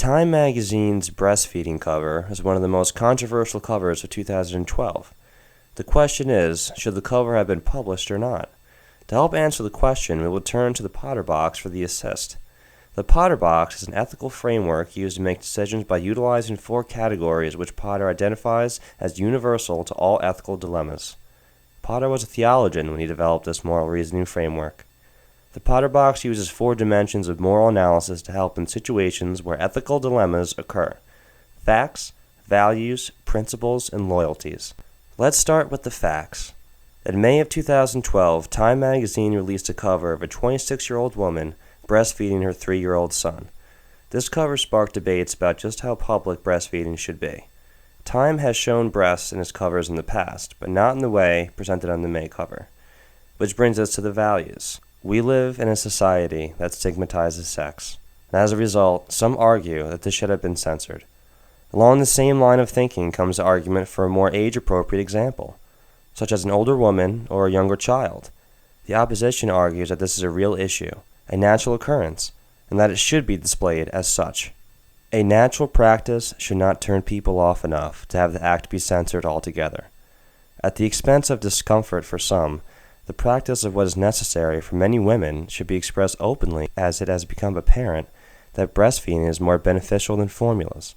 Time magazine's breastfeeding cover is one of the most controversial covers of 2012. The question is, should the cover have been published or not? To help answer the question, we will turn to the Potter Box for the assist. The Potter Box is an ethical framework used to make decisions by utilizing 4 categories which Potter identifies as universal to all ethical dilemmas. Potter was a theologian when he developed this moral reasoning framework. The Potter Box uses 4 dimensions of moral analysis to help in situations where ethical dilemmas occur: facts, values, principles, and loyalties. Let's start with the facts. In May of 2012, Time magazine released a cover of a 26-year-old woman breastfeeding her 3-year-old son. This cover sparked debates about just how public breastfeeding should be. Time has shown breasts in its covers in the past, but not in the way presented on the May cover. Which brings us to the values. We live in a society that stigmatizes sex, and as a result, some argue that this should have been censored. Along the same line of thinking comes the argument for a more age-appropriate example, such as an older woman or a younger child. The opposition argues that this is a real issue, a natural occurrence, and that it should be displayed as such. A natural practice should not turn people off enough to have the act be censored altogether. At the expense of discomfort for some, the practice of what is necessary for many women should be expressed openly, as it has become apparent that breastfeeding is more beneficial than formulas.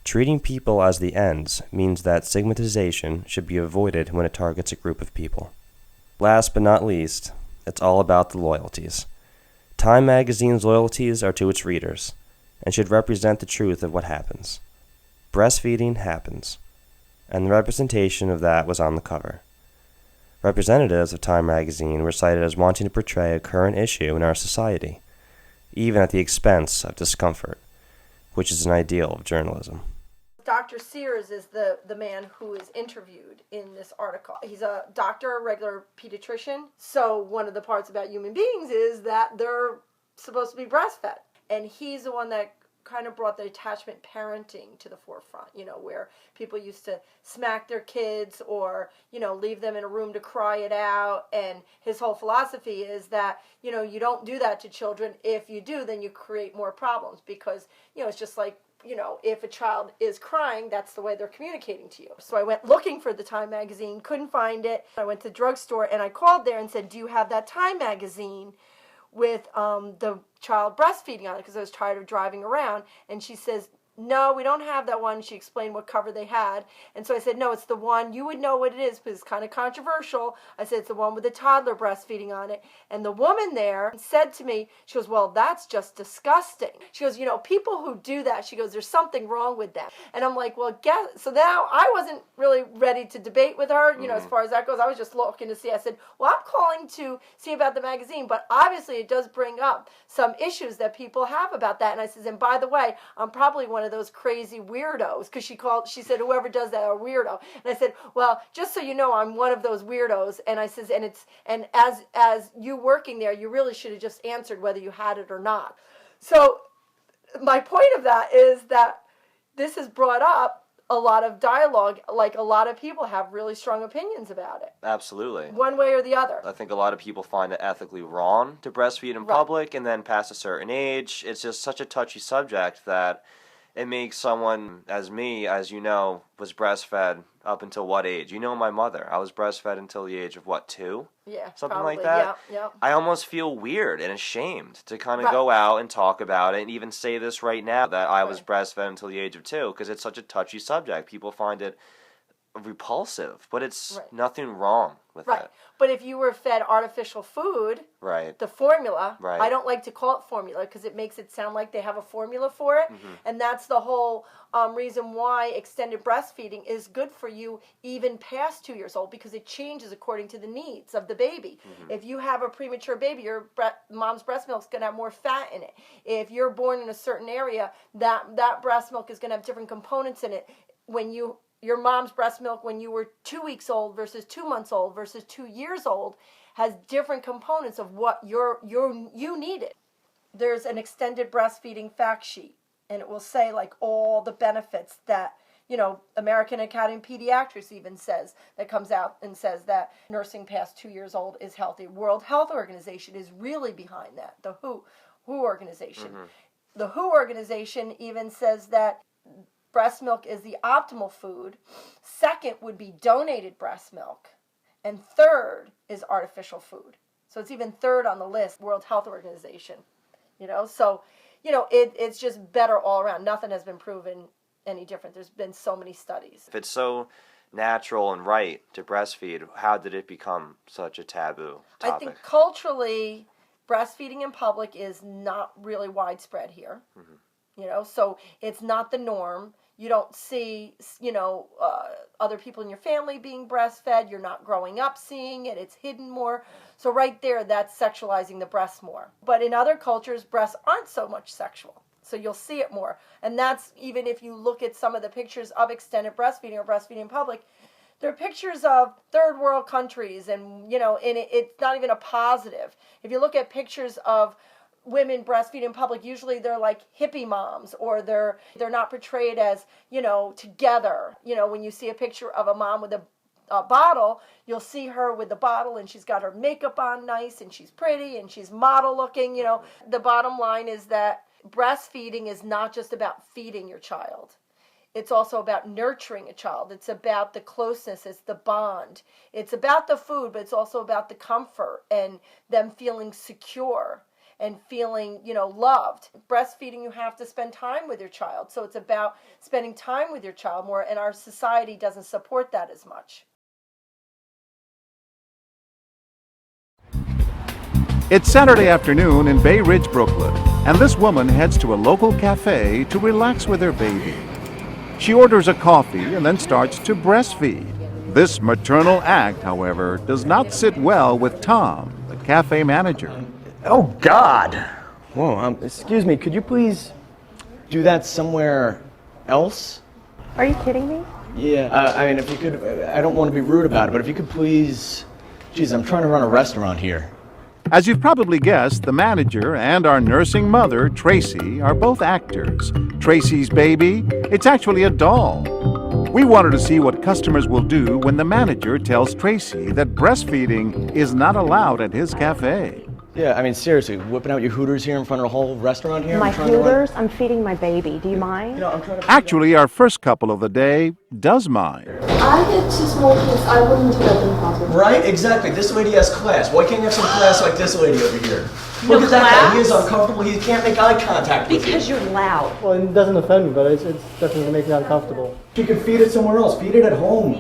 Treating people as the ends means that stigmatization should be avoided when it targets a group of people. Last but not least, it's all about the loyalties. Time magazine's loyalties are to its readers, and should represent the truth of what happens. Breastfeeding happens, and the representation of that was on the cover. Representatives of Time magazine were cited as wanting to portray a current issue in our society, even at the expense of discomfort, which is an ideal of journalism. Dr. Sears is the man who is interviewed in this article. He's a doctor, a regular pediatrician. So one of the parts about human beings is that they're supposed to be breastfed. And he's the one that kind of brought the attachment parenting to the forefront, where people used to smack their kids or, leave them in a room to cry it out. And his whole philosophy is that, you don't do that to children. If you do, then you create more problems because, it's just like, if a child is crying, that's the way they're communicating to you. So I went looking for the Time magazine, couldn't find it. I went to the drugstore and I called there and said, do you have that Time magazine with the child breastfeeding on it? Because I was tired of driving around. And she says, no, we don't have that one. She explained what cover they had. And so I said, no, it's the one. You would know what it is, but it's kind of controversial. I said, it's the one with the toddler breastfeeding on it. And the woman there said to me, she goes, well, that's just disgusting. She goes, people who do that, she goes, there's something wrong with them. And I'm like, well, guess. So now I wasn't really ready to debate with her, as far as that goes. I was just looking to see. I said, well, I'm calling to see about the magazine, but obviously it does bring up some issues that people have about that. And I said, and by the way, I'm probably one of those crazy weirdos, because she said whoever does that are a weirdo. And I said, well, just so you know, I'm one of those weirdos. And I says, and as you working there, you really should have just answered whether you had it or not. So my point of that is that this has brought up a lot of dialogue. Like, a lot of people have really strong opinions about it. Absolutely. One way or the other. I think a lot of people find it ethically wrong to breastfeed in public, and then past a certain age, it's just such a touchy subject that it makes someone, as me, as you know, was breastfed up until what age? My mother. I was breastfed until the age of, 2? Yeah, something probably, like that. Yeah. I almost feel weird and ashamed to kind of go out and talk about it and even say this right now, that I was breastfed until the age of 2, because it's such a touchy subject. People find it repulsive, but it's nothing wrong with it. But if you were fed artificial food, the formula, I don't like to call it formula because it makes it sound like they have a formula for it. And that's the whole reason why extended breastfeeding is good for you even past 2 years old, because it changes according to the needs of the baby. If you have a premature baby, your mom's breast milk is going to have more fat in it. If you're born in a certain area, that breast milk is going to have different components in it. Your mom's breast milk when you were 2 weeks old versus 2 months old versus 2 years old has different components of what you needed. There's an extended breastfeeding fact sheet, and it will say all the benefits that, American Academy of Pediatrics even comes out and says that nursing past 2 years old is healthy. World Health Organization is really behind that, the WHO organization. The WHO organization even says that breast milk is the optimal food. Second would be donated breast milk. And third is artificial food. So it's even third on the list, World Health Organization. So, it's just better all around. Nothing has been proven any different. There's been so many studies. If it's so natural and right to breastfeed, how did it become such a taboo topic? I think culturally, breastfeeding in public is not really widespread here. So it's not the norm. You don't see, other people in your family being breastfed. You're not growing up seeing it. It's hidden more. So right there, that's sexualizing the breast more. But in other cultures, breasts aren't so much sexual. So you'll see it more. And that's even if you look at some of the pictures of extended breastfeeding or breastfeeding in public, they're pictures of third world countries and, and it's not even a positive. If you look at pictures of women breastfeed in public, usually they're like hippie moms, or they're not portrayed as, together. When you see a picture of a mom with a bottle, you'll see her with the bottle and she's got her makeup on nice and she's pretty and she's model looking. The bottom line is that breastfeeding is not just about feeding your child. It's also about nurturing a child. It's about the closeness. It's the bond. It's about the food, but it's also about the comfort and them feeling secure and feeling, loved. Breastfeeding, you have to spend time with your child. So it's about spending time with your child more, and our society doesn't support that as much. It's Saturday afternoon in Bay Ridge, Brooklyn, and this woman heads to a local cafe to relax with her baby. She orders a coffee and then starts to breastfeed. This maternal act, however, does not sit well with Tom, the cafe manager. Oh, God! Whoa, excuse me, could you please do that somewhere else? Are you kidding me? Yeah, if you could, I don't want to be rude about it, but if you could please... Geez, I'm trying to run a restaurant here. As you've probably guessed, the manager and our nursing mother, Tracy, are both actors. Tracy's baby, it's actually a doll. We wanted to see what customers will do when the manager tells Tracy that breastfeeding is not allowed at his cafe. Yeah, seriously, whipping out your Hooters here in front of the whole restaurant here? My Hooters? I'm feeding my baby. Do you mind? I'm trying to... Actually, our first couple of the day does mind. I get 2 small kids. I wouldn't do that in public. Right? Exactly. This lady has class. Why can't you have some class like this lady over here? Look at that guy. He is uncomfortable. He can't make eye contact with you. Because you're loud. Well, it doesn't offend me, but it's definitely make me uncomfortable. You can feed it somewhere else. Feed it at home.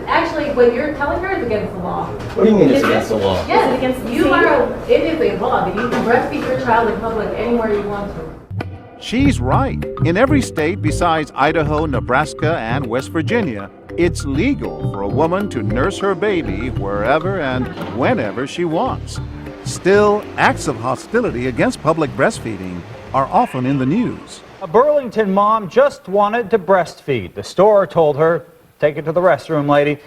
Actually, what you're telling her is against the law. What do you mean it's against the law? Yes, against it is a law that you can breastfeed your child in public anywhere you want to. She's right. In every state besides Idaho, Nebraska, and West Virginia, it's legal for a woman to nurse her baby wherever and whenever she wants. Still, acts of hostility against public breastfeeding are often in the news. A Burlington mom just wanted to breastfeed. The store told her, take it to the restroom, lady.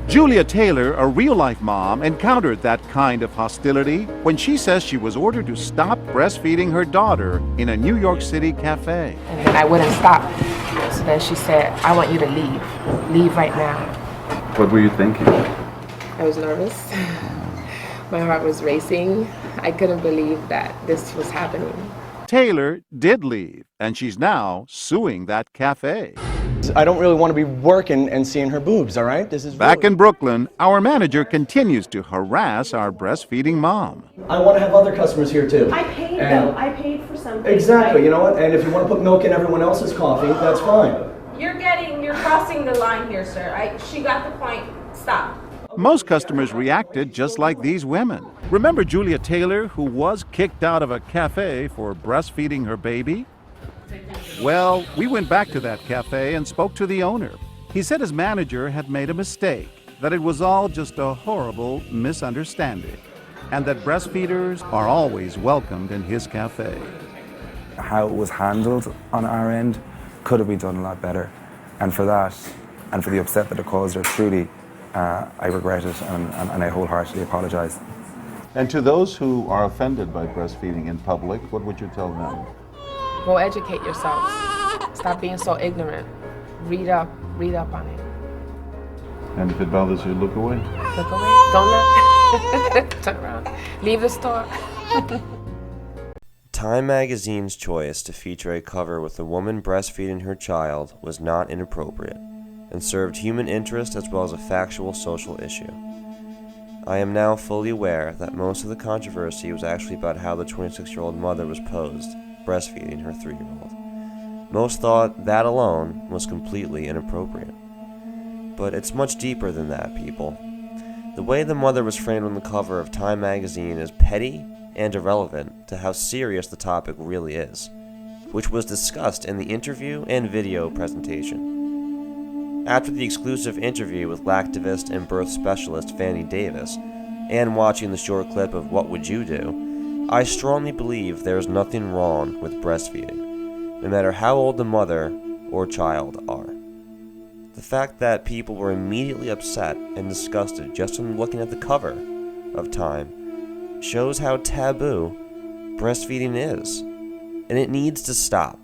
Julia Taylor, a real-life mom, encountered that kind of hostility when she says she was ordered to stop breastfeeding her daughter in a New York City cafe. And then I wouldn't stop. So then she said, I want you to leave. Leave right now. What were you thinking? I was nervous. My heart was racing. I couldn't believe that this was happening. Taylor did leave, and she's now suing that cafe. I don't really want to be working and seeing her boobs, all right? This is Back in Brooklyn, our manager continues to harass our breastfeeding mom. I want to have other customers here too. I paid though. I paid for something. Exactly. You know what? And if you want to put milk in everyone else's coffee, that's fine. You're crossing the line here, sir. She got the point. Stop. Most customers reacted just like these women. Remember Julia Taylor, who was kicked out of a cafe for breastfeeding her baby? Well, we went back to that cafe and spoke to the owner. He said his manager had made a mistake, that it was all just a horrible misunderstanding, and that breastfeeders are always welcomed in his cafe. How it was handled on our end could have been done a lot better. And for that, and for the upset that it caused her, truly, I regret it and I wholeheartedly apologize. And to those who are offended by breastfeeding in public, what would you tell them? Go educate yourselves. Stop being so ignorant. Read up on it. And if it bothers you, look away. Look away. Don't look. Turn around. Leave the store. Time magazine's choice to feature a cover with a woman breastfeeding her child was not inappropriate, and served human interest as well as a factual social issue. I am now fully aware that most of the controversy was actually about how the 26-year-old mother was posed, breastfeeding her 3-year-old. Most thought that alone was completely inappropriate. But it's much deeper than that, people. The way the mother was framed on the cover of Time magazine is petty and irrelevant to how serious the topic really is, which was discussed in the interview and video presentation. After the exclusive interview with lactivist and birth specialist Fanny Davis, and watching the short clip of What Would You Do?, I strongly believe there is nothing wrong with breastfeeding, no matter how old the mother or child are. The fact that people were immediately upset and disgusted just from looking at the cover of Time shows how taboo breastfeeding is, and it needs to stop.